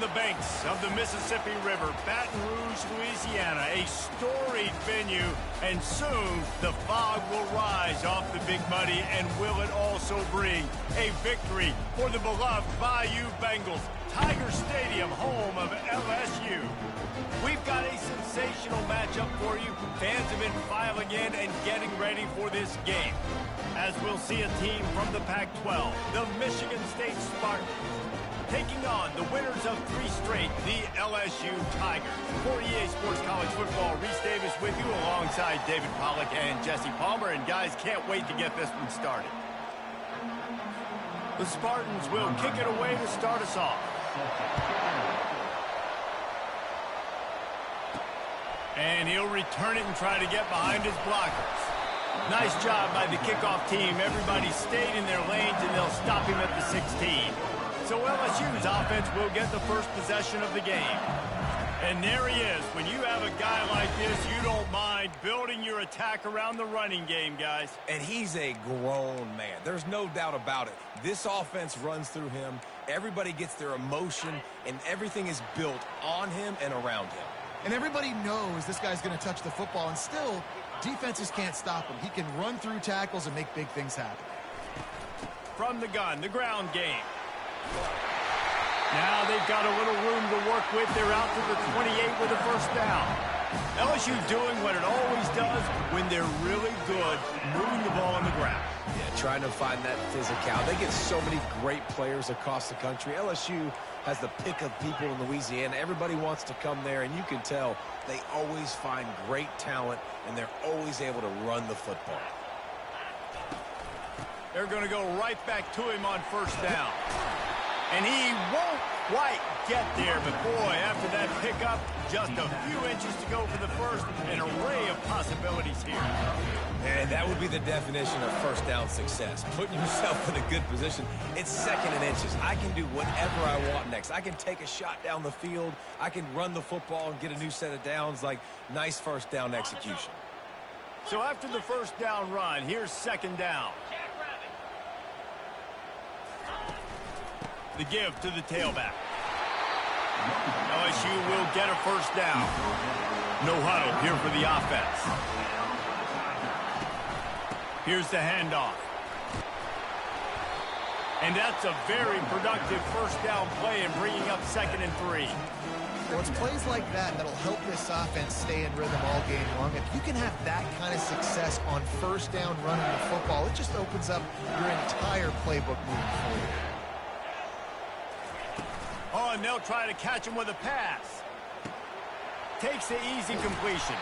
the banks of the Mississippi River, Baton Rouge, Louisiana, a storied venue, and soon the fog will rise off the Big Muddy, and will it also bring a victory for the beloved Bayou Bengals, Tiger Stadium, home of LSU. We've got a sensational matchup for you. Fans have been filing in and getting ready for this game, as we'll see a team from the Pac-12, the Michigan State Spartans, taking on the winners of 3 straight, the LSU Tigers. For EA Sports College Football, Reese Davis with you alongside David Pollack and Jesse Palmer. And guys, can't wait to get this one started. The Spartans will kick it away to start us off. And he'll return it and try to get behind his blockers. Nice job by the kickoff team. Everybody stayed in their lanes, and they'll stop him at the 16. So LSU's offense will get the first possession of the game. And there he is. When you have a guy like this, you don't mind building your attack around the running game, guys. And he's a grown man. There's no doubt about it. This offense runs through him. Everybody gets their emotion, and everything is built on him and around him. And everybody knows this guy's going to touch the football, and still, defenses can't stop him. He can run through tackles and make big things happen. From the gun, the ground game. Now they've got a little room to work with. They're out to the 28 with a first down. LSU doing what it always does when they're really good, moving the ball on the ground. Yeah, trying to find that physicality. They get so many great players across the country. LSU has the pick of people in Louisiana. Everybody wants to come there, and you can tell they always find great talent, and they're always able to run the football. They're going to go right back to him on first down. And he won't quite get there, but boy, after that pickup, just a few inches to go for the first. An array of possibilities here. And that would be the definition of first down success. Putting yourself in a good position. It's 2nd and inches. I can do whatever I want next. I can take a shot down the field. I can run the football and get a new set of downs. Like, nice first down execution. So after the first down run, here's 2nd down. The give to the tailback. LSU will get a first down. No huddle here for the offense. Here's the handoff. And that's a very productive first down play and bringing up 2nd and 3. Well, it's plays like that that'll help this offense stay in rhythm all game long. If you can have that kind of success on first down running the football, it just opens up your entire playbook moving forward. Oh, and they'll try to catch him with a pass. Takes the easy completion.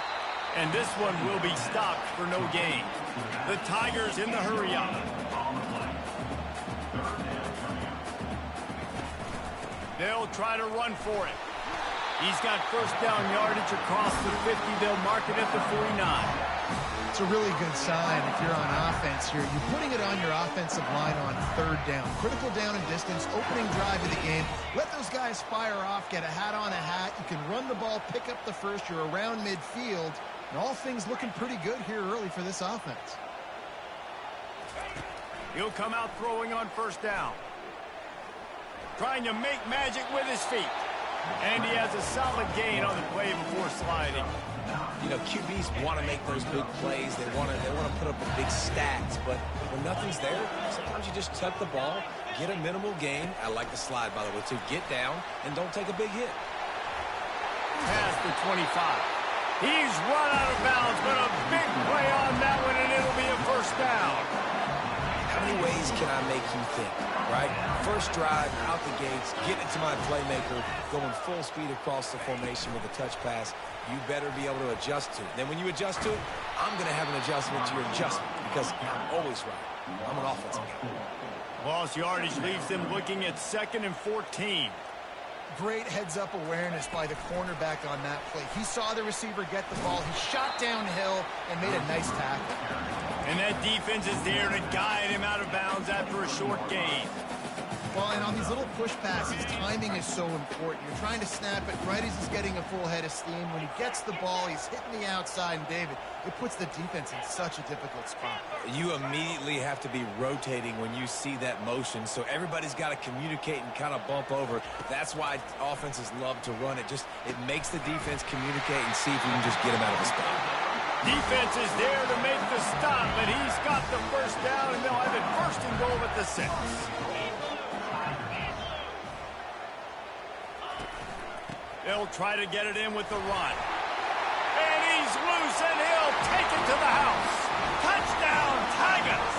And this one will be stopped for no gain. The Tigers in the hurry-up. They'll try to run for it. He's got first down yardage across the 50. They'll mark it at the 49. It's a really good sign if you're on offense here. You're putting it on your offensive line on 3rd down. Critical down and distance, opening drive of the game. Let those guys fire off, get a hat on a hat. You can run the ball, pick up the first. You're around midfield. And all things looking pretty good here early for this offense. He'll come out throwing on first down. Trying to make magic with his feet. And he has a solid gain on the play before sliding. You know, QBs want to make those big plays. They want to put up the big stats. But when nothing's there, sometimes you just tuck the ball, get a minimal gain. I like the slide, by the way, too. Get down and don't take a big hit. Past the 25. He's run out of bounds, but a big play on that one, and it'll be a first down. How many ways can I make you think, right? First drive, out the gates, getting it to my playmaker, going full speed across the formation with a touch pass. You better be able to adjust to it. Then when you adjust to it, I'm going to have an adjustment to your adjustment because I'm always right. I'm an offensive guy. Lost yardage leaves them looking at 2nd and 14. Great heads-up awareness by the cornerback on that play. He saw the receiver get the ball. He shot downhill and made a nice tackle. And that defense is there to guide him out of bounds after a short gain. Well, and on these little push passes, timing is so important. You're trying to snap it right as he's getting a full head of steam. When he gets the ball, he's hitting the outside, and David, it puts the defense in such a difficult spot. You immediately have to be rotating when you see that motion, so everybody's got to communicate and kind of bump over. That's why offenses love to run it. It makes the defense communicate and see if you can just get him out of the spot. Defense is there to make the stop, but he's got the first down, and they'll have it first and goal at the 6. They'll try to get it in with the run. And he's loose, and he'll take it to the house. Touchdown, Tigers!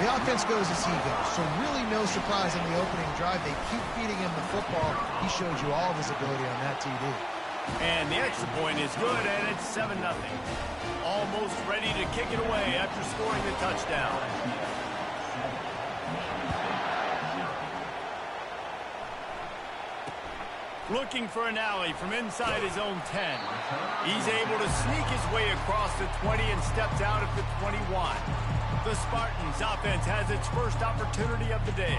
The offense goes as he goes, so really no surprise in the opening drive. They keep feeding him the football. He showed you all of his ability on that TD. And the extra point is good, and it's 7-0. Almost ready to kick it away after scoring the touchdown. Looking for an alley from inside his own 10. He's able to sneak his way across the 20 and steps out at the 21. The Spartans offense has its first opportunity of the day.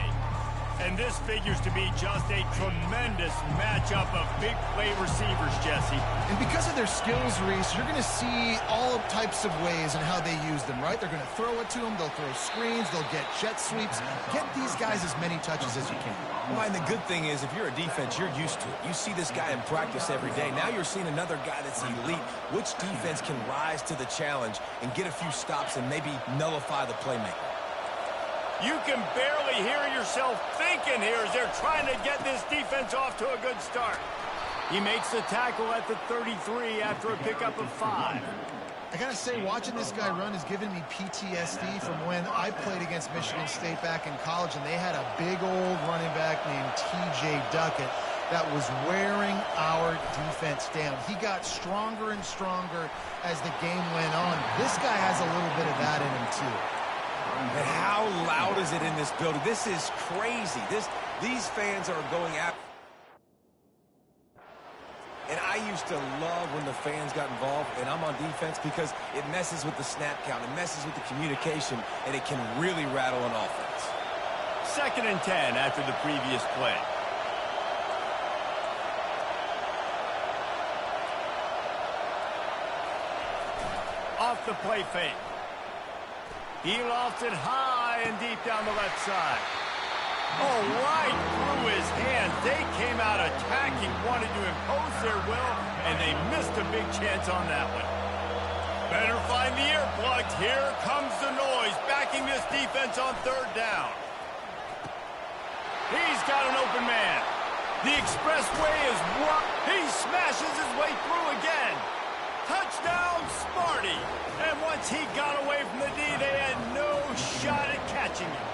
And this figures to be just a tremendous matchup of big play receivers, Jesse. And because of their skills, Reese, you're going to see all types of ways and how they use them, right? They're going to throw it to them. They'll throw screens. They'll get jet sweeps. Get these guys as many touches as you can. Well, and the good thing is, if you're a defense, you're used to it. You see this guy in practice every day. Now you're seeing another guy that's elite. Which defense can rise to the challenge and get a few stops and maybe nullify the playmaker? You can barely hear yourself thinking here as they're trying to get this defense off to a good start. He makes the tackle at the 33 after a pickup of 5. I got to say, watching this guy run has given me PTSD from when I played against Michigan State back in college, and they had a big old running back named T.J. Duckett that was wearing our defense down. He got stronger and stronger as the game went on. This guy has a little bit of that in him, too. And how loud is it in this building? This is crazy. These fans are going out. And I used to love when the fans got involved, and I'm on defense, because it messes with the snap count, it messes with the communication, and it can really rattle an offense. 2nd and 10 after the previous play. Off the play fake. He lofts it high and deep down the left side. Oh, right through his hands. They came out attacking, wanted to impose their will, and they missed a big chance on that one. Better find the earplugs. Here comes the noise, backing this defense on 3rd down. He's got an open man. The expressway is what? He smashes his way through again. Touchdown, Sparty. And once he got away from the D, they had no shot at catching him.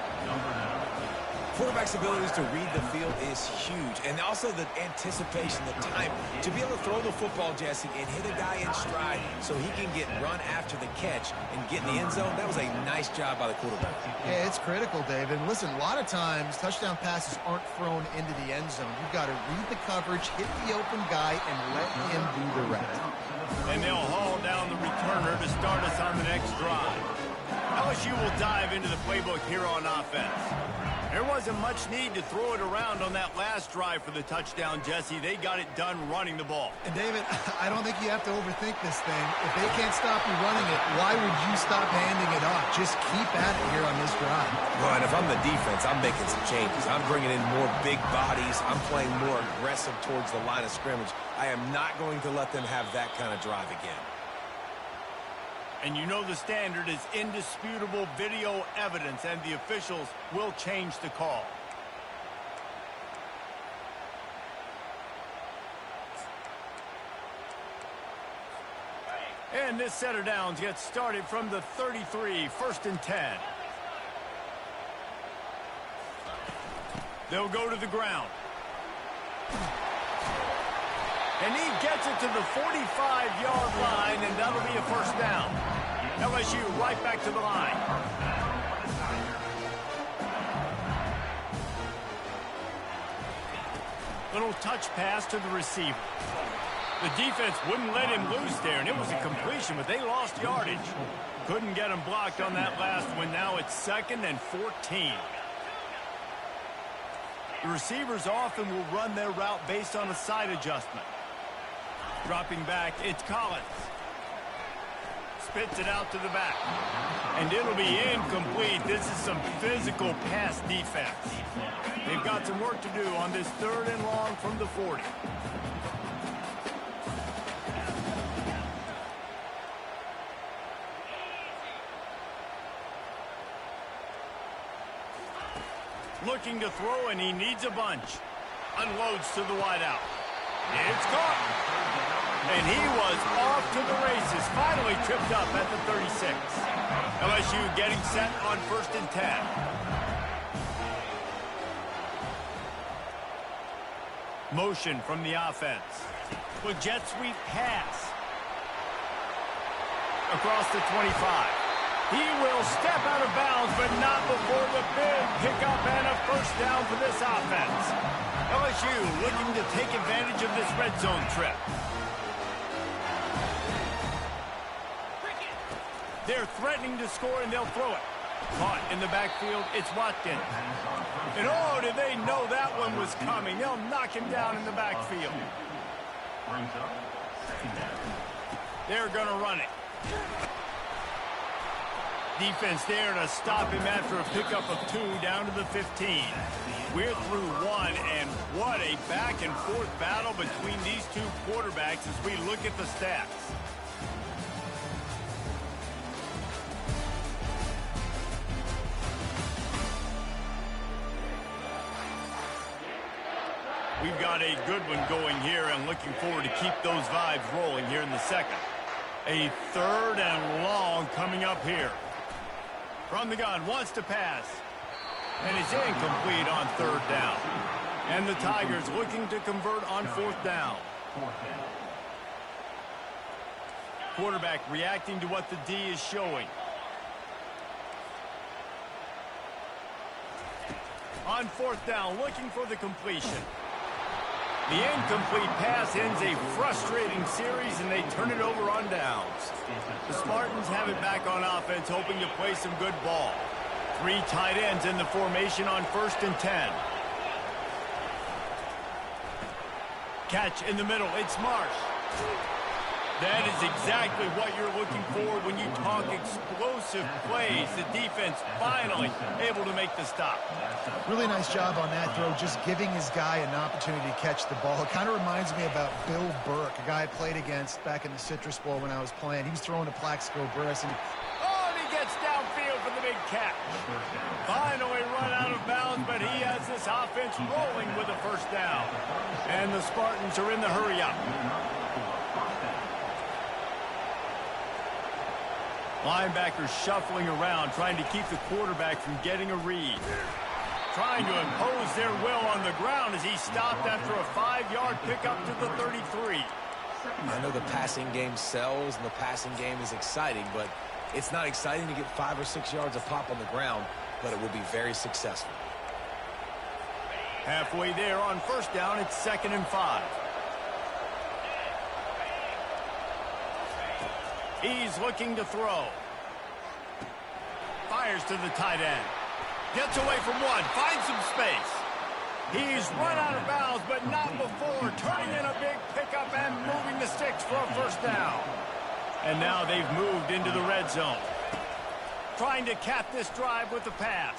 Quarterback's abilities to read the field is huge, and also the anticipation, the time to be able to throw the football, Jesse, and hit a guy in stride so he can get run after the catch and get in the end zone. That was a nice job by the quarterback. Yeah, it's critical, David. And listen, a lot of times touchdown passes aren't thrown into the end zone. You've got to read the coverage, hit the open guy, and let him do the rest. And they'll haul down the returner to start us on the next drive. LSU will dive into the playbook here on offense. There wasn't much need to throw it around on that last drive for the touchdown, Jesse. They got it done running the ball. And, David, I don't think you have to overthink this thing. If they can't stop you running it, why would you stop handing it off? Just keep at it here on this drive. Well, and if I'm the defense, I'm making some changes. I'm bringing in more big bodies. I'm playing more aggressive towards the line of scrimmage. I am not going to let them have that kind of drive again. And you know the standard is indisputable video evidence, and the officials will change the call. And this set of downs gets started from the 33, 1st and 10. They'll go to the ground. And he gets it to the 45-yard line, and that'll be a 1st down. LSU right back to the line. Little touch pass to the receiver. The defense wouldn't let him loose there, and it was a completion, but they lost yardage. Couldn't get him blocked on that last one. Now it's 2nd and 14. The receivers often will run their route based on a side adjustment. Dropping back, it's Collins. Spits it out to the back. And it'll be incomplete. This is some physical pass defense. They've got some work to do on this 3rd and long from the 40. Looking to throw, and he needs a bunch. Unloads to the wideout. It's caught. And he was off to the races. Finally tripped up at the 36. LSU getting set on 1st and 10. Motion from the offense. With jet sweep pass. Across the 25. He will step out of bounds, but not before the big pickup and a 1st down for this offense. LSU looking to take advantage of this red zone trip. They're threatening to score, and they'll throw it. Caught in the backfield, it's Watkins. And oh, did they know that one was coming. They'll knock him down in the backfield. They're going to run it. Defense there to stop him after a pickup of 2 down to the 15. We're through 1, and what a back-and-forth battle between these two quarterbacks as we look at the stats. We've got a good one going here, and looking forward to keep those vibes rolling here in the 2nd. A 3rd and long coming up here. From the gun, wants to pass. And it's incomplete on 3rd down. And the Tigers looking to convert on 4th down. Quarterback reacting to what the D is showing. On 4th down, looking for the completion. The incomplete pass ends a frustrating series, and they turn it over on downs. The Spartans have it back on offense, hoping to play some good ball. 3 tight ends in the formation on 1st and 10. Catch in the middle, it's Marsh. That is exactly what you're looking for when you talk explosive plays. The defense finally able to make the stop. Really nice job on that throw, just giving his guy an opportunity to catch the ball. It kind of reminds me about Bill Burke, a guy I played against back in the Citrus Bowl when I was playing. He was throwing to Plaxico Burress, and he gets downfield for the big catch. Finally run out of bounds, but he has this offense rolling with a 1st down. And the Spartans are in the hurry-up. Linebackers shuffling around, trying to keep the quarterback from getting a read. Trying to impose their will on the ground as he stopped after a 5-yard pickup to the 33. I know the passing game sells and the passing game is exciting, but it's not exciting to get 5 or 6 yards of pop on the ground, but it will be very successful. Halfway there on 1st down, it's 2nd and 5. He's looking to throw. Fires to the tight end. Gets away from one. Finds some space. He's run out of bounds, but not before turning in a big pickup and moving the sticks for a 1st down. And now they've moved into the red zone. Trying to cap this drive with the pass.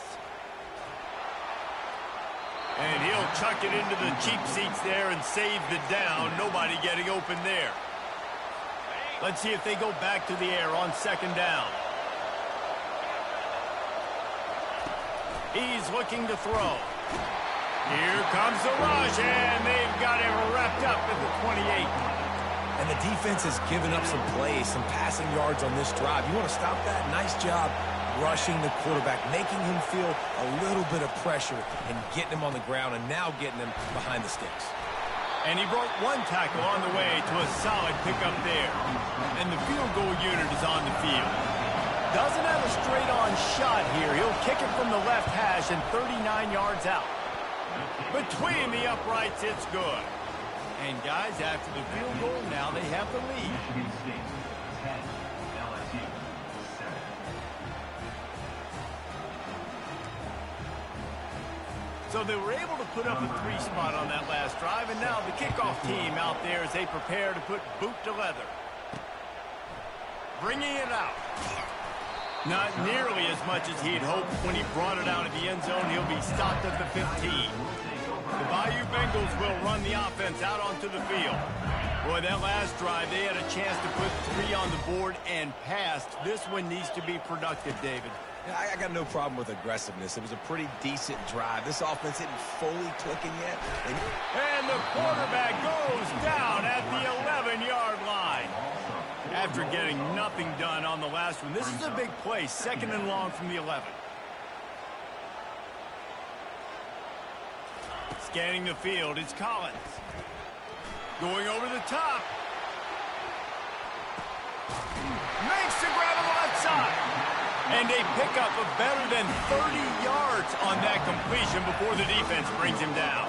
And he'll chuck it into the cheap seats there and save the down. Nobody getting open there. Let's see if they go back to the air on 2nd down. He's looking to throw. Here comes the rush, and they've got him wrapped up at the 28. And the defense has given up some plays, some passing yards on this drive. You want to stop that? Nice job rushing the quarterback, making him feel a little bit of pressure and getting him on the ground and now getting him behind the sticks. And he broke 1 tackle on the way to a solid pickup there. And the field goal unit is on the field. Doesn't have a straight-on shot here. He'll kick it from the left hash and 39 yards out. Between the uprights, it's good. And guys, after the field goal, now they have the lead. So they were able to put up a 3 spot on that last drive, and now the kickoff team out there as they prepare to put boot to leather. Bringing it out. Not nearly as much as he had hoped when he brought it out of the end zone. He'll be stopped at the 15. The Bayou Bengals will run the offense out onto the field. Boy, that last drive, they had a chance to put 3 on the board and passed. This one needs to be productive, David. Yeah, I got no problem with aggressiveness. It was a pretty decent drive. This offense isn't fully clicking yet. And the quarterback goes down at the 11-yard line. After getting nothing done on the last one, this is a big play, 2nd and long from the 11. Scanning the field, it's Collins. Going over the top. Makes the grab on the left side. And a pickup of better than 30 yards on that completion before the defense brings him down.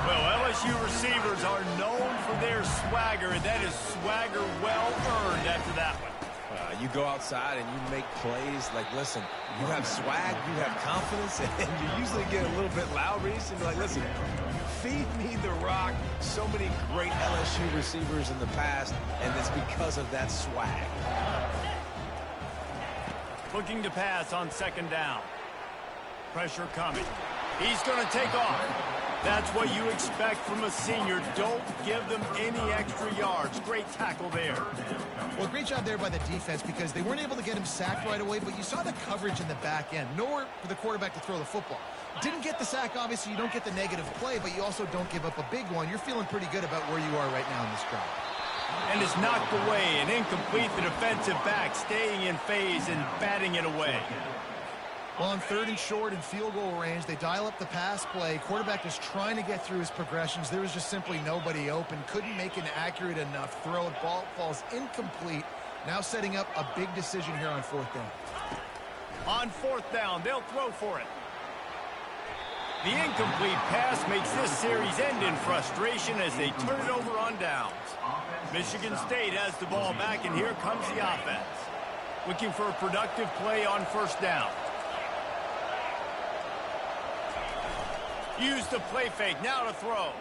Well, LSU receivers are known for their swagger, and that is swagger well earned after that one. You go outside and you make plays. Like, listen, you have swag, you have confidence, and you usually get a little bit loud, Reese, and be like, listen, feed me the rock. So many great LSU receivers in the past, and it's because of that swag. Looking to pass on 2nd down. Pressure coming. He's going to take off. That's what you expect from a senior. Don't give them any extra yards. Great tackle there. Well, great job there by the defense because they weren't able to get him sacked right away, but you saw the coverage in the back end. Nowhere for the quarterback to throw the football. Didn't get the sack, obviously. You don't get the negative play, but you also don't give up a big one. You're feeling pretty good about where you are right now in this drive. And it's knocked away and incomplete. The defensive back staying in phase and batting it away. Well, on 3rd and short and field goal range, they dial up the pass play. Quarterback is trying to get through his progressions. There was just simply nobody open. Couldn't make an accurate enough throw. Ball falls incomplete. Now setting up a big decision here on 4th down. On 4th down, they'll throw for it. The incomplete pass makes this series end in frustration as they turn it over on downs. Michigan State has the ball back, and here comes the offense. Looking for a productive play on 1st down. Use the play fake, now to throw.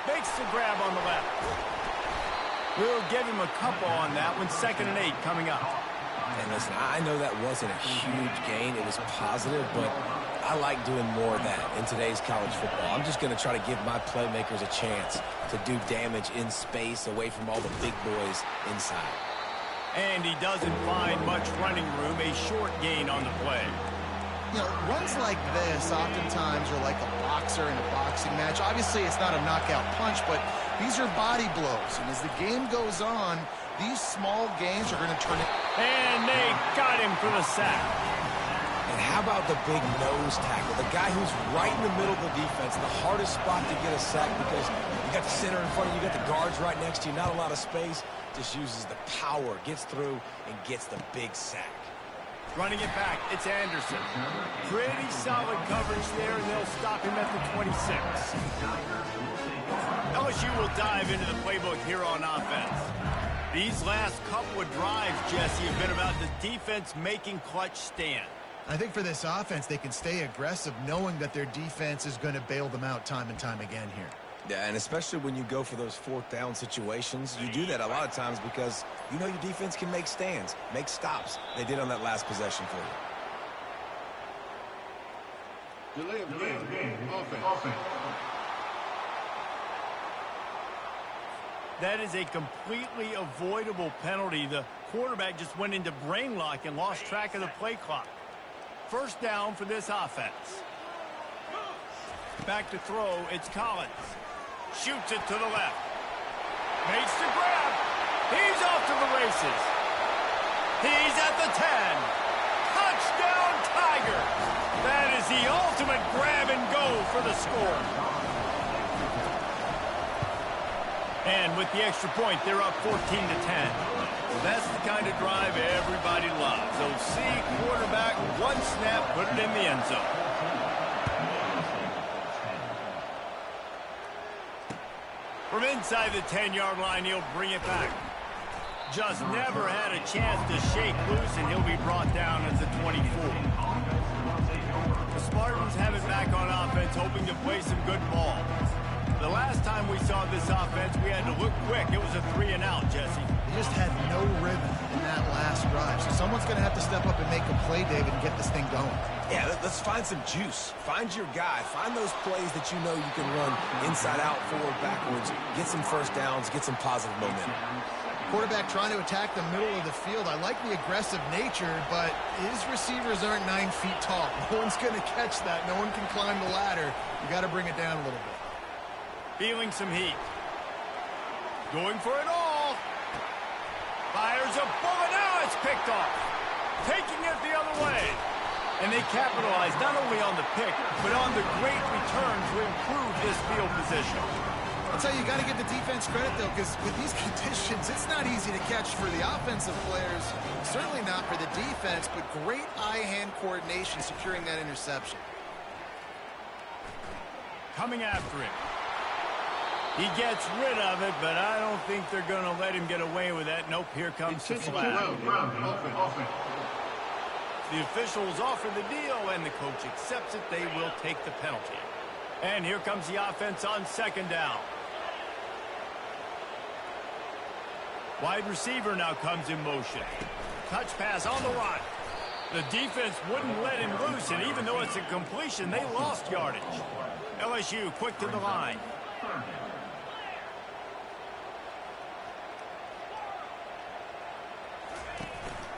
Makes the grab on the left. We'll give him a couple on that one. 2nd and 8 coming up. And listen, I know that wasn't a huge gain. It was positive, but I like doing more of that in today's college football. I'm just going to try to give my playmakers a chance to do damage in space away from all the big boys inside. And he doesn't find much running room. A short gain on the play. You know, runs like this oftentimes are like a boxer in a boxing match. Obviously, it's not a knockout punch, but these are body blows. And as the game goes on, these small gains are going to turn it. And they got him for the sack. And how about the big nose tackle? The guy who's right in the middle of the defense, the hardest spot to get a sack because you got the center in front of you, you got the guards right next to you, not a lot of space. Just uses the power, gets through, and gets the big sack. Running it back, it's Anderson. Pretty solid coverage there, and they'll stop him at the 26. LSU will dive into the playbook here on offense. These last couple of drives, Jesse, have been about the defense making clutch stand. I think for this offense, they can stay aggressive knowing that their defense is going to bail them out time and time again here. Yeah, and especially when you go for those 4th down situations, you do that a lot of times because you know your defense can make stands, make stops. They did on that last possession for you. Delay of game. Offense. That is a completely avoidable penalty. The quarterback just went into brain lock and lost track of the play clock. 1st down for this offense. Back to throw, it's Collins. Shoots it to the left. Makes the grab. He's off to the races. He's at the 10. Touchdown, Tiger. That is the ultimate grab and go for the score. And with the extra point, they're up 14-10. That's the kind of drive everybody loves. OC, quarterback, one snap, put it in the end zone. From inside the 10-yard line, he'll bring it back. Just never had a chance to shake loose, and he'll be brought down at the 24. Spartans have it back on offense, hoping to play some good ball. The last time we saw this offense, we had to look quick. It was a 3-and-out, Jesse. They just had no rhythm in that last drive. So someone's going to have to step up and make a play, David, and get this thing going. Yeah, let's find some juice. Find your guy. Find those plays that you know you can run inside out, forward, backwards. Get some first downs. Get some positive momentum. Quarterback trying to attack the middle of the field. I like the aggressive nature, but his receivers aren't 9 feet tall. No one's going to catch that. No one can climb the ladder. You got to bring it down a little bit. Feeling some heat. Going for it all. Fires a bullet. Now it's picked off. Taking it the other way. And they capitalize not only on the pick, but on the great return to improve this field position. I'll tell you, you got to give the defense credit, though, because with these conditions, it's not easy to catch for the offensive players. Certainly not for the defense, but great eye-hand coordination securing that interception. Coming after him. He gets rid of it, but I don't think they're going to let him get away with that. Nope, here comes the flag. The officials offer the deal, and the coach accepts it. They will take the penalty. And here comes the offense on 2nd down. Wide receiver now comes in motion. Touch pass on the run. The defense wouldn't let him loose, and even though it's a completion, they lost yardage. LSU quick to the line.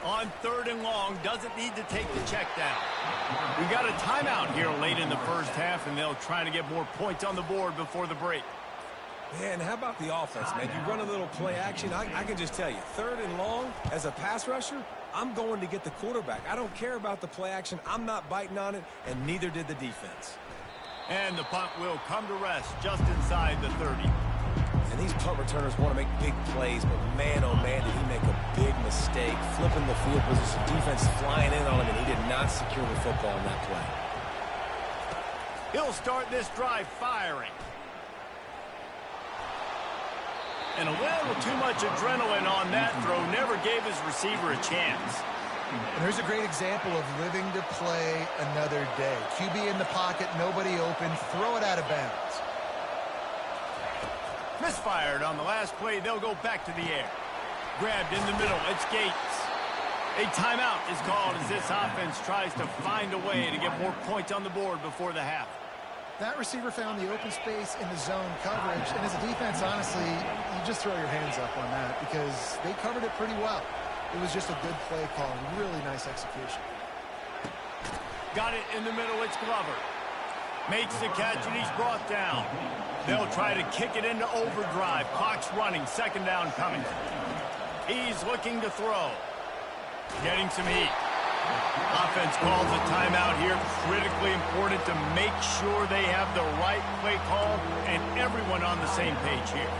On 3rd and long, doesn't need to take the check down. We got a timeout here late in the first half, and they'll try to get more points on the board before the break. Man, how about the offense, man? You run a little play action. I can just tell you, 3rd and long, as a pass rusher, I'm going to get the quarterback. I don't care about the play action. I'm not biting on it, and neither did the defense. And the punt will come to rest just inside the 30. And these punt returners want to make big plays, but man, oh man, did he make a big mistake. Flipping the field position, defense flying in on him, and he did not secure the football in that play. He'll start this drive firing. And a little too much adrenaline on that throw. Never gave his receiver a chance. And here's a great example of living to play another day. QB in the pocket, nobody open, throw it out of bounds. Misfired on the last play. They'll go back to the air. Grabbed in the middle. It's Gates. A timeout is called as this offense tries to find a way to get more points on the board before the half. That receiver found the open space in the zone coverage. And as a defense, honestly, you just throw your hands up on that because they covered it pretty well. It was just a good play call. Really nice execution. Got it in the middle. It's Glover. Makes the catch, and he's brought down. They'll try to kick it into overdrive. Clock's running. 2nd down coming. He's looking to throw. Getting some heat. Offense calls a timeout here. Critically important to make sure they have the right play call and everyone on the same page here.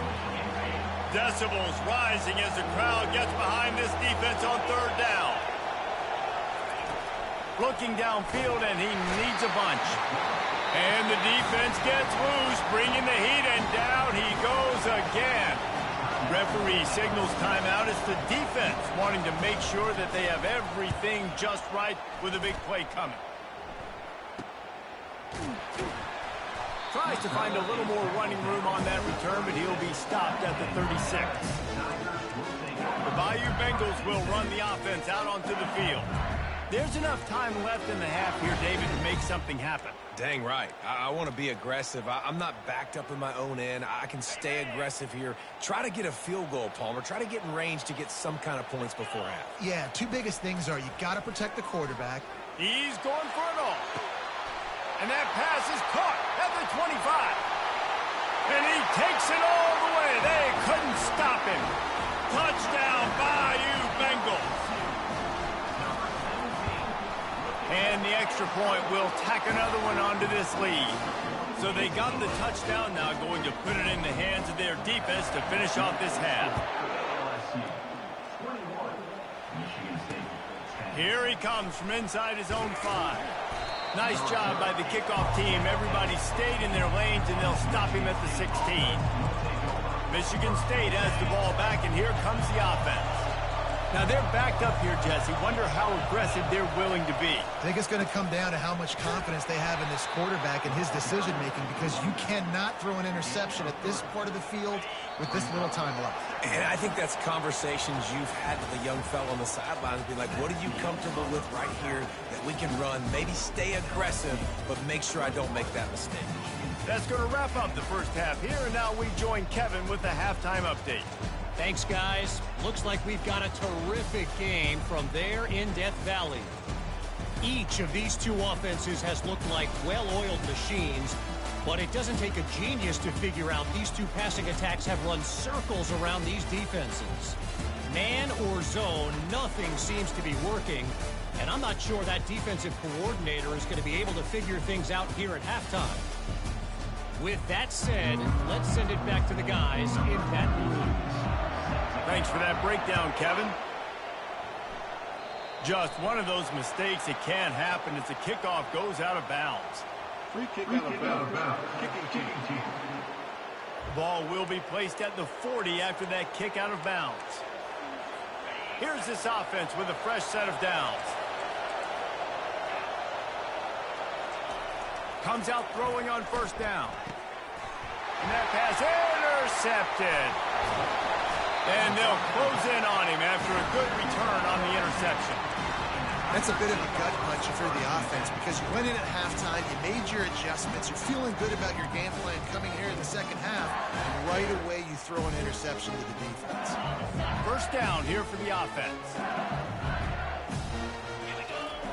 Decibels rising as the crowd gets behind this defense on 3rd down. Looking downfield, and he needs a bunch. And the defense gets loose, bringing the heat, and down he goes again. Referee signals timeout. It's the defense wanting to make sure that they have everything just right with a big play coming. Tries to find a little more running room on that return, but he'll be stopped at the 36. The Bayou Bengals will run the offense out onto the field. There's enough time left in the half here, David, to make something happen. Dang right. I want to be aggressive. I'm not backed up in my own end. I can stay aggressive here. Try to get a field goal, Palmer. Try to get in range to get some kind of points before half. Yeah, 2 biggest things are you got to protect the quarterback. He's going for it all. And that pass is caught at the 25. And he takes it all the way. They couldn't stop him. Touchdown, Bayou Bengals. And the extra point will tack another one onto this lead. So they got the touchdown, now going to put it in the hands of their defense to finish off this half. Here he comes from inside his own 5. Nice job by the kickoff team. Everybody stayed in their lanes, and they'll stop him at the 16. Michigan State has the ball back, and here comes the offense. Now they're backed up here, Jesse. Wonder how aggressive they're willing to be. I think it's going to come down to how much confidence they have in this quarterback and his decision-making, because you cannot throw an interception at this part of the field with this little time left. And I think that's conversations you've had with a young fellow on the sidelines, be like, what are you comfortable with right here that we can run? Maybe stay aggressive, but make sure I don't make that mistake. That's going to wrap up the first half here, and now we join Kevin with the halftime update. Thanks, guys. Looks like we've got a terrific game from there in Death Valley. Each of these two offenses has looked like well-oiled machines, but it doesn't take a genius to figure out these two passing attacks have run circles around these defenses. Man or zone, nothing seems to be working, and I'm not sure that defensive coordinator is going to be able to figure things out here at halftime. With that said, let's send it back to the guys in Baton Rouge. Thanks for that breakdown, Kevin. Just one of those mistakes that can happen as the kickoff goes out of bounds. Free kick out of bounds. Kicking team. Ball will be placed at the 40 after that kick out of bounds. Here's this offense with a fresh set of downs. Comes out throwing on first down. And that pass intercepted. And they'll close in on him after a good return on the interception. That's a bit of a gut punch for the offense, because you went in at halftime, you made your adjustments, you're feeling good about your game plan coming here in the second half, and right away you throw an interception to the defense. First down here for the offense.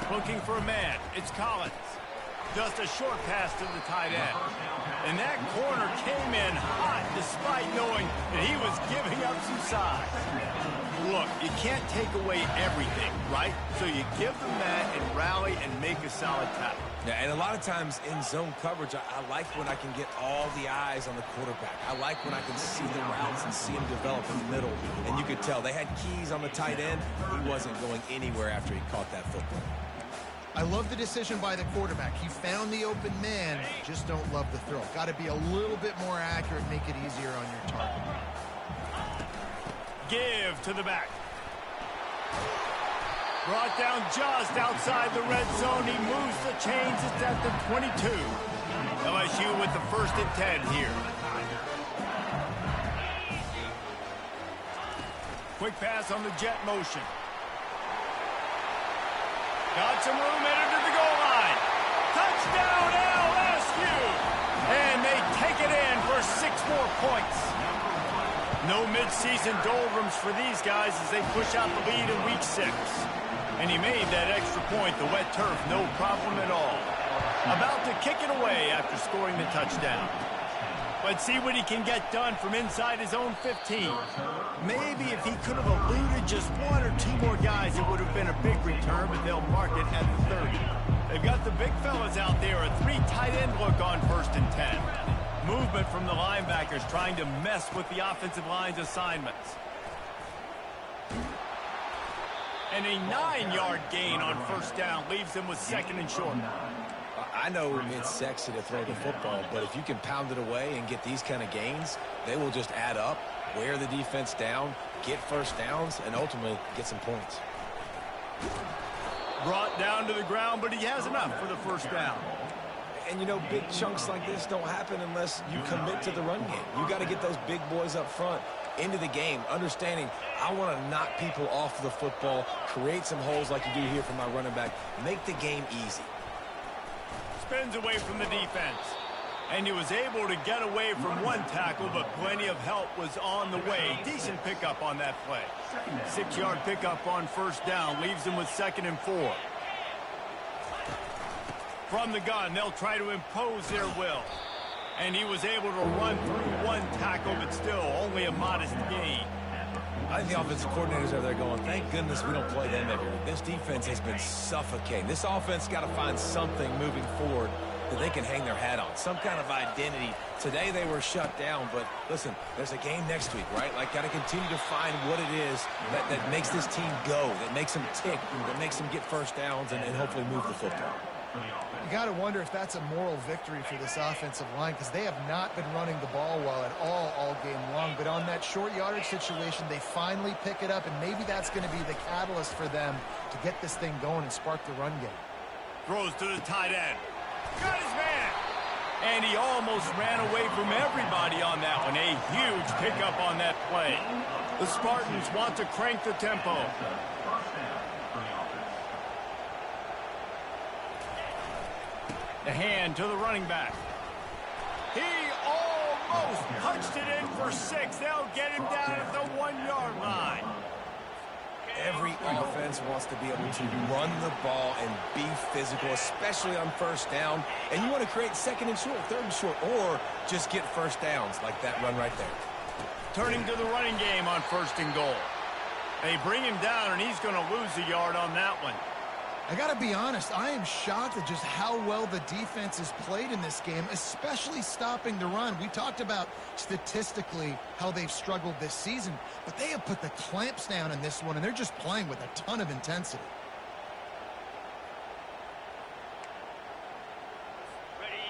Looking for a man. It's Collins. Just a short pass to the tight end. And that corner came in hot despite knowing that he was giving up some size. Look, you can't take away everything, right? So you give them that and rally and make a solid tackle. Yeah, and a lot of times in zone coverage, I like when I can get all the eyes on the quarterback. I like when I can see the routes and see him develop in the middle. And you could tell they had keys on the tight end. He wasn't going anywhere after he caught that football. I love the decision by the quarterback. He found the open man, just don't love the throw. Got to be a little bit more accurate, make it easier on your target. Give to the back. Brought down just outside the red zone. He moves the chains. It's at the 22. LSU with the 1st and 10 here. Quick pass on the jet motion. Got some room, headed to the goal line. Touchdown, LSU! And they take it in for 6 more points. No midseason doldrums for these guys as they push out the lead in week 6. And he made that extra point, the wet turf, no problem at all. About to kick it away after scoring the touchdown. Let's see what he can get done from inside his own 15. Maybe if he could have eluded just 1 or 2 more guys, it would have been a big return, but they'll mark it at the 30. They've got the big fellas out there, a 3 tight end look on 1st and 10. Movement from the linebackers trying to mess with the offensive line's assignments. And a 9-yard gain on 1st down leaves them with 2nd and short. I know it's sexy to throw the football, but if you can pound it away and get these kind of gains, they will just add up, wear the defense down, get 1st downs, and ultimately get some points. Brought down to the ground, but he has enough for the 1st down. And, you know, big chunks like this don't happen unless you commit to the run game. You got to get those big boys up front into the game, understanding I want to knock people off the football, create some holes like you do here for my running back, make the game easy. Spins away from the defense. And he was able to get away from 1 tackle, but plenty of help was on the way. Decent pickup on that play. 6-yard pickup on 1st down leaves them with 2nd and 4. From the gun, they'll try to impose their will. And he was able to run through 1 tackle, but still only a modest gain. I think the offensive coordinators are there going, thank goodness we don't play them every week. This defense has been suffocating. This offense got to find something moving forward that they can hang their hat on, some kind of identity. Today they were shut down, but listen, there's a game next week, right? Like, got to continue to find what it is that makes this team go, that makes them tick, that makes them get 1st downs and hopefully move the football. You got to wonder if that's a moral victory for this offensive line, because they have not been running the ball well at all game long. But on that short yardage situation, they finally pick it up, and maybe that's going to be the catalyst for them to get this thing going and spark the run game. Throws to the tight end. Got his man. And he almost ran away from everybody on that one. A huge pickup on that play. The Spartans want to crank the tempo. The hand to the running back. He almost punched it in for 6. They'll get him down at the 1-yard line. Every offense wants to be able to run the ball and be physical, especially on first down. And you want to create second and short, third and short, or just get first downs like that run right there. Turning to the running game on 1st and goal. They bring him down, and he's going to lose a yard on that one. I got to be honest, I am shocked at just how well the defense has played in this game, especially stopping the run. We talked about statistically how they've struggled this season, but they have put the clamps down in this one, and they're just playing with a ton of intensity.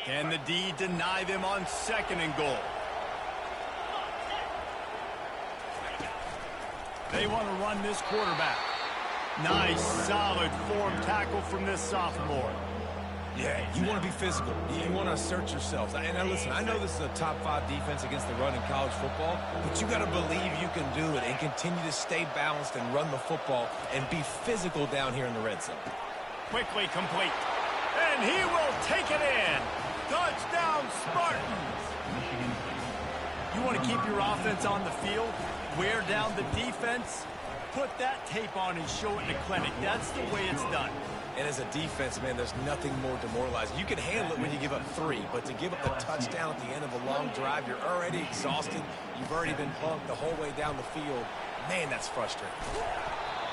Can the D deny them on 2nd and goal? They want to run this quarterback. Nice, solid form tackle from this sophomore. Yeah, you want to be physical. You want to assert yourselves. And now listen, I know this is a top 5 defense against the run in college football, but you got to believe you can do it and continue to stay balanced and run the football and be physical down here in the red zone. Quickly complete. And he will take it in. Touchdown, Spartans. You want to keep your offense on the field, wear down the defense, put that tape on and show it in a clinic. That's the way it's done. And as a defense, man, there's nothing more demoralizing. You can handle it when you give up 3, but to give up a touchdown at the end of a long drive, you're already exhausted. You've already been punked the whole way down the field. Man, that's frustrating.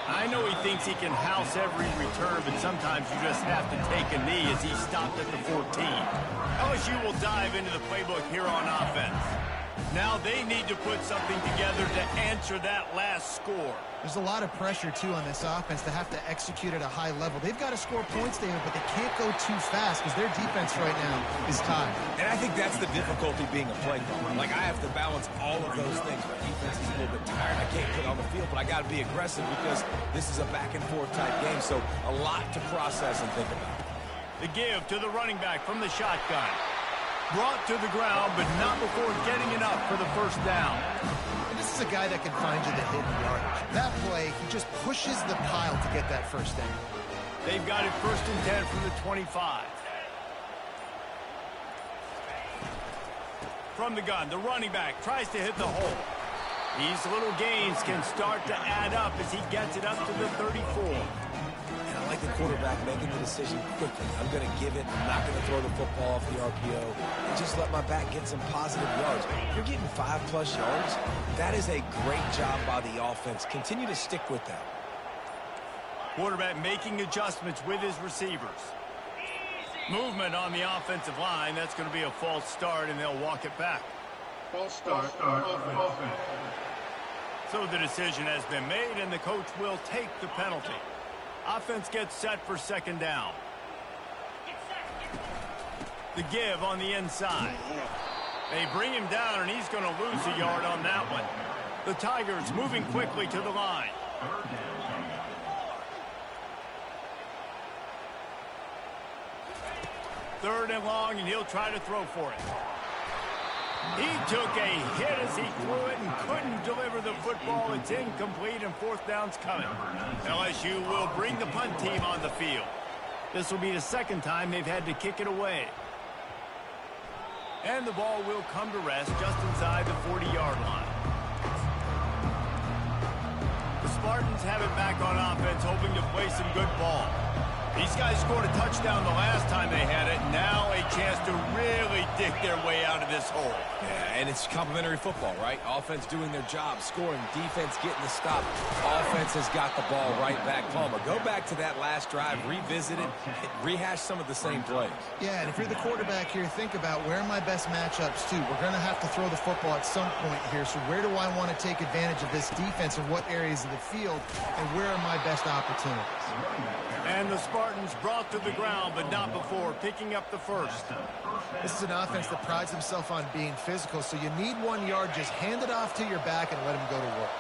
I know he thinks he can house every return, but sometimes you just have to take a knee as he stopped at the 14. LSU will dive into the playbook here on offense. Now they need to put something together to answer that last score. There's a lot of pressure, too, on this offense to have to execute at a high level. They've got to score points, David, but they can't go too fast because their defense right now is tied. And I think that's the difficulty being a play caller. Like, I have to balance all of those things. My defense is a little bit tired. I can't put on the field, but I got to be aggressive because this is a back-and-forth type game, so a lot to process and think about. The give to the running back from the shotgun. Brought to the ground, but not before getting it up for the 1st down. And this is a guy that can find you the hidden yardage. That play, he just pushes the pile to get that 1st down. They've got it 1st and 10 from the 25. From the gun, the running back tries to hit the hole. These little gains can start to add up as he gets it up to the 34. And I like the quarterback making the decision quickly. I'm going to give it. I'm not going to throw the football off the RPO. And just let my back get some positive yards. You're getting 5+ yards. That is a great job by the offense. Continue to stick with that. Quarterback making adjustments with his receivers. Movement on the offensive line. That's going to be a false start, and they'll walk it back. False start. Offense. So the decision has been made, and the coach will take the penalty. Offense gets set for 2nd down. The give on the inside. They bring him down, and he's going to lose a yard on that one. The Tigers moving quickly to the line. Third and long, and he'll try to throw for it. He took a hit as he threw it and couldn't deliver the football. It's incomplete, and 4th down's coming. LSU will bring the punt team on the field. This will be the 2nd time they've had to kick it away. And the ball will come to rest just inside the 40-yard line. The Spartans have it back on offense, hoping to play some good ball. These guys scored a touchdown the last time they had it. Now a chance to really dig their way out of this hole. Yeah, and it's complimentary football, right? Offense doing their job, scoring, defense getting the stop. Offense has got the ball right back. Palmer, go back to that last drive, revisit it, rehash some of the same plays. Yeah, and if you're the quarterback here, think about where are my best matchups, too. We're going to have to throw the football at some point here, so where do I want to take advantage of this defense and what areas of the field, and where are my best opportunities? And the Spartans Spartans brought to the ground, but not before picking up the first. This is an offense that prides himself on being physical, so you need 1 yard. Just hand it off to your back and let him go to work.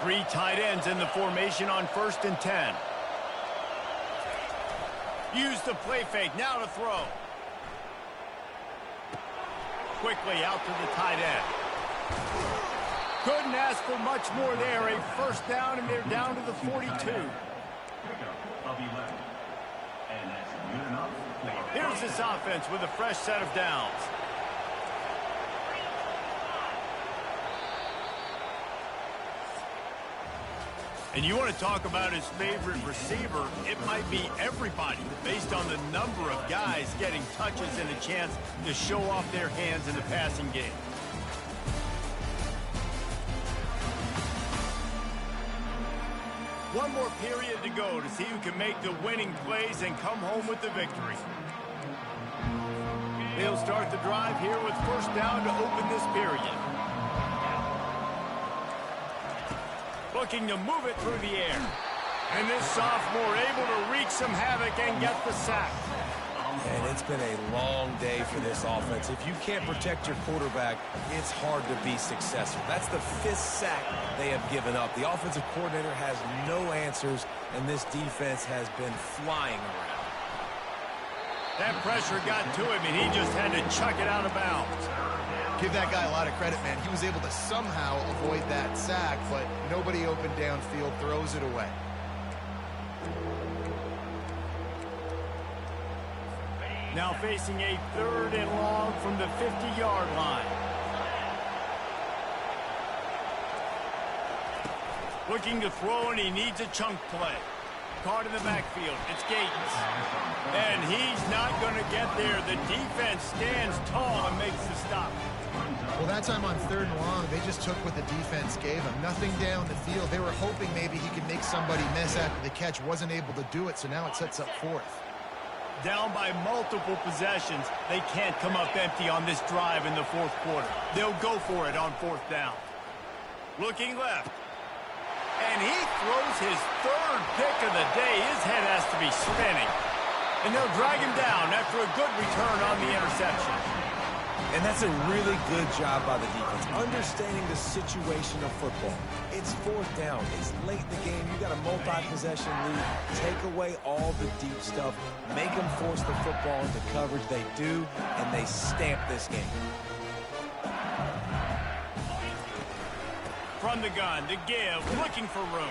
3 tight ends in the formation on 1st and 10. Use the play fake, now to throw. Quickly out to the tight end. Couldn't ask for much more there. A first down, and they're down to the 42. Here's this offense with a fresh set of downs. And you want to talk about his favorite receiver, it might be everybody, based on the number of guys getting touches and a chance to show off their hands in the passing game. One more period to go to see who can make the winning plays and come home with the victory. They'll start the drive here with first down to open this period. Looking to move it through the air. And this sophomore able to wreak some havoc and get the sack. And it's been a long day for this offense. If you can't protect your quarterback, it's hard to be successful. That's the 5th sack they have given up. The offensive coordinator has no answers, and this defense has been flying around. That pressure got to him, and he just had to chuck it out of bounds. Give that guy a lot of credit, man. He was able to somehow avoid that sack, but nobody open downfield, throws it away. Now facing a 3rd and long from the 50-yard line. Looking to throw, and he needs a chunk play. Caught in the backfield. It's Gates. And he's not going to get there. The defense stands tall and makes the stop. Well, that time on 3rd and long, they just took what the defense gave him. Nothing down the field. They were hoping maybe he could make somebody miss after the catch. Wasn't able to do it, so now it sets up 4th. Down by multiple possessions, they can't come up empty on this drive in the 4th quarter. They'll go for it on 4th down. Looking left. And he throws his 3rd pick of the day. His head has to be spinning. And they'll drag him down after a good return on the interception. And that's a really good job by the defense, understanding the situation of football. It's 4th down. It's late in the game. You got a multi-possession lead. Take away all the deep stuff. Make them force the football into coverage. They do, and they stamp this game. From the gun, to give, looking for room.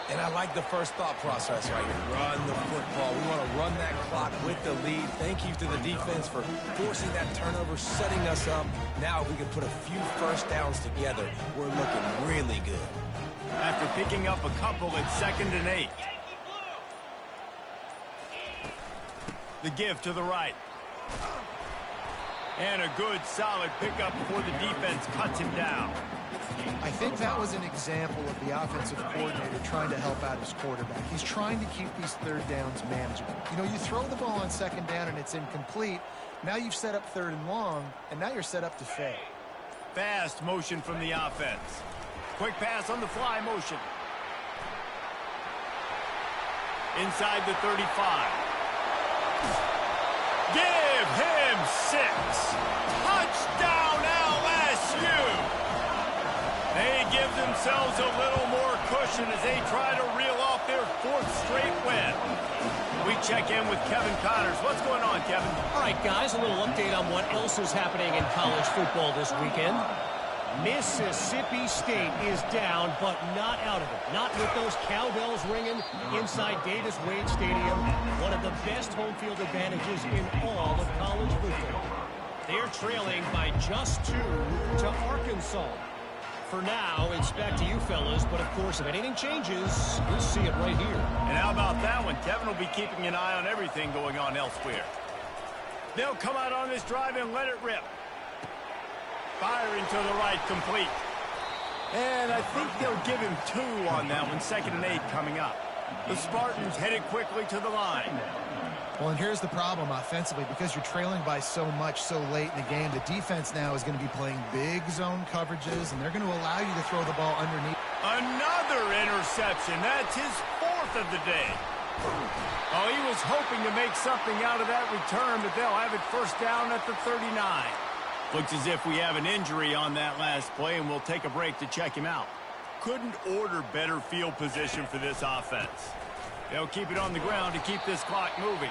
And I like the first thought process right here. Run the football. We want to run that clock with the lead. Thank you to the defense for forcing that turnover, setting us up. Now if we can put a few first downs together, we're looking really good. After picking up a couple at 2nd and 8. The give to the right. And a good, solid pickup before the defense cuts him down. I think that was an example of the offensive coordinator trying to help out his quarterback. He's trying to keep these 3rd downs manageable. You know, you throw the ball on 2nd down and it's incomplete. Now you've set up 3rd and long, and now you're set up to fail. Fast motion from the offense. Quick pass on the fly motion. Inside the 35. Give him 6. Touchdown LSU. They give themselves a little more cushion as they try to reel off their 4th straight win. We check in with Kevin Connors. What's going on, Kevin? All right, guys, a little update on what else is happening in college football this weekend. Mississippi State is down, but not out of it. Not with those cowbells ringing inside Davis-Wade Stadium, one of the best home field advantages in all of college football. They're trailing by just 2 to Arkansas. For now, it's back to you fellas, but of course, if anything changes, you'll see it right here. And how about that one? Kevin will be keeping an eye on everything going on elsewhere. They'll come out on this drive and let it rip. Firing to the right, complete. And I think they'll give him 2 on that one, 2nd and 8 coming up. The Spartans headed quickly to the line. Well, and here's the problem offensively. Because you're trailing by so much so late in the game, the defense now is going to be playing big zone coverages, and they're going to allow you to throw the ball underneath. Another interception. That's his 4th of the day. Oh, he was hoping to make something out of that return, but they'll have it first down at the 39. Looks as if we have an injury on that last play, and we'll take a break to check him out. Couldn't order better field position for this offense. They'll keep it on the ground to keep this clock moving.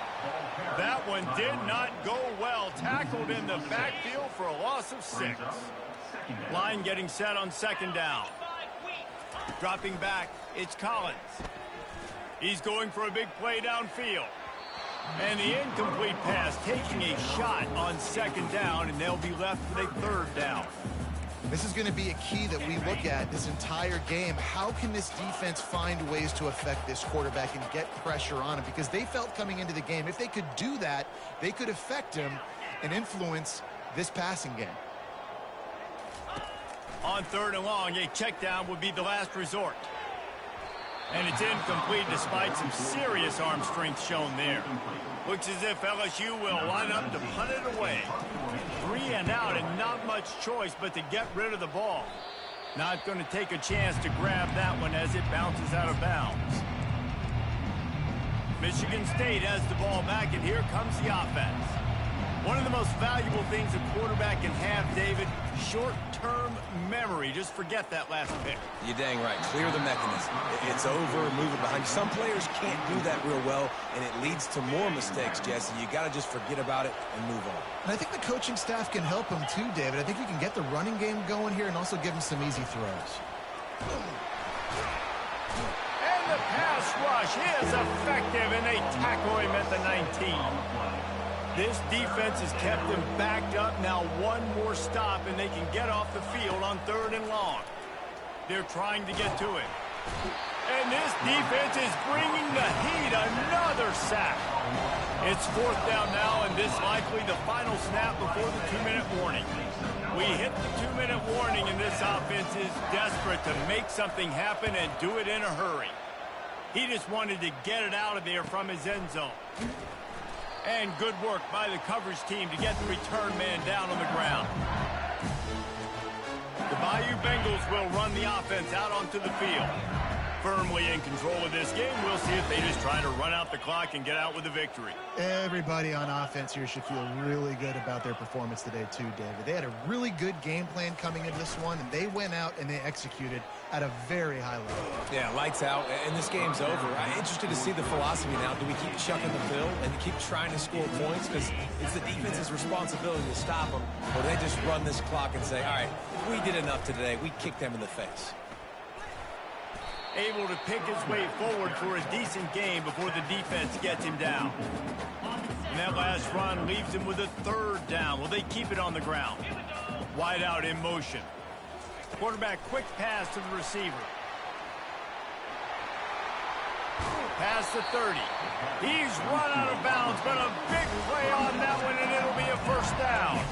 That one did not go well. Tackled in the backfield for a loss of 6. Line getting set on second down. Dropping back, it's Collins. He's going for a big play downfield. And the incomplete pass taking a shot on second down, and they'll be left with a third down. This is going to be a key that we look at this entire game. How can this defense find ways to affect this quarterback and get pressure on him? Because they felt coming into the game, if they could do that, they could affect him and influence this passing game. On third and long, a check down would be the last resort. And it's incomplete despite some serious arm strength shown there. Looks as if LSU will line up to punt it away. 3 and out and not much choice but to get rid of the ball. Not going to take a chance to grab that one as it bounces out of bounds. Michigan State has the ball back, and here comes the offense. One of the most valuable things a quarterback can have, David, short-term memory. Just forget that last pick. You're dang right. Clear the mechanism. It's over, move it behind you. Some players can't do that real well, and it leads to more mistakes, Jesse. You got to just forget about it and move on. And I think the coaching staff can help him too, David. I think we can get the running game going here and also give him some easy throws. And the pass rush is effective, and they tackle him at the 19. This defense has kept them backed up. Now one more stop, and they can get off the field on third and long. They're trying to get to it. And this defense is bringing the heat. Another sack. It's fourth down now, and this likely the final snap before the 2-minute warning. We hit the 2-minute warning, and this offense is desperate to make something happen and do it in a hurry. He just wanted to get it out of there from his end zone. And good work by the coverage team to get the return man down on the ground. The Bayou Bengals will run the offense out onto the field. Firmly in control of this game. We'll see if they just try to run out the clock and get out with a victory. Everybody on offense here should feel really good about their performance today too, David. They had a really good game plan coming into this one, and they went out and they executed at a very high level. Yeah, lights out, and this game's over. I'm interested to see the philosophy now. Do we keep chucking the pill and keep trying to score points? Because it's the defense's responsibility to stop them. Or they just run this clock and say, all right, we did enough today. We kicked them in the face. Able to pick his way forward for a decent game before the defense gets him down. And that last run leaves him with a third down. Will they keep it on the ground? Wide out in motion. Quarterback quick pass to the receiver. Pass to 30. He's run out of bounds, but a big play on that one, and it'll be a first down.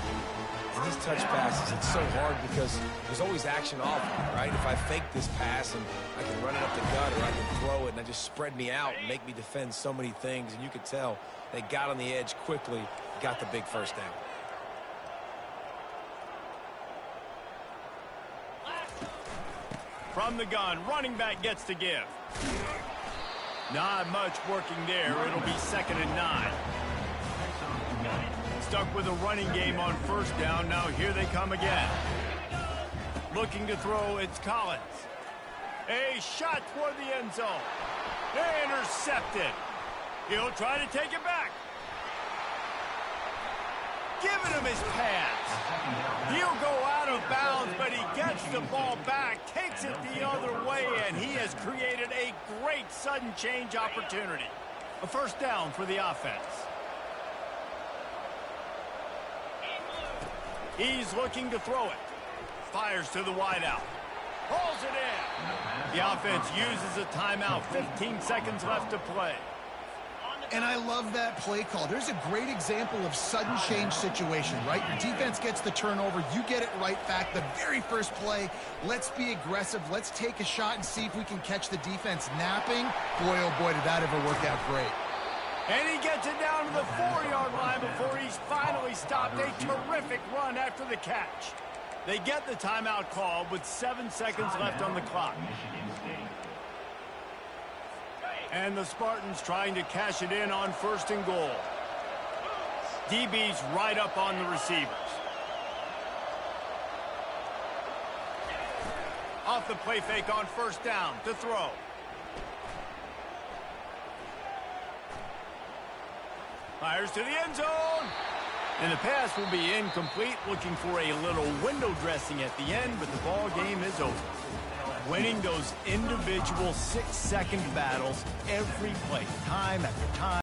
And these touch passes, it's so hard because there's always action off, right? If I fake this pass and I can run it up the gut, or I can throw it and I just spread me out and make me defend so many things, and you could tell they got on the edge quickly, got the big first down. From the gun, running back gets to give. Not much working there. It'll be 2nd and 9. Stuck with a running game on first down. Now here they come again. Looking to throw, it's Collins. A shot toward the end zone. Intercepted. He'll try to take it back. Giving him his pass. He'll go out of bounds, but he gets the ball back, takes it the other way, and he has created a great sudden change opportunity. A first down for the offense. He's looking to throw it. Fires to the wideout. Pulls it in. The offense uses a timeout. 15 seconds left to play. And I love that play call. There's a great example of sudden change situation, right? Your defense gets the turnover. You get it right back. The very first play, let's be aggressive. Let's take a shot and see if we can catch the defense napping. Boy, oh boy, did that ever work out great. And he gets it down to the 4-yard line before he's finally stopped. A terrific run after the catch. They get the timeout call with 7 seconds left on the clock. And the Spartans trying to cash it in on 1st and goal. DB's right up on the receivers. Off the play fake on 1st down to throw. Fires to the end zone. And the pass will be incomplete, looking for a little window dressing at the end, but the ball game is over. Winning those individual 6-second battles every play, time after time.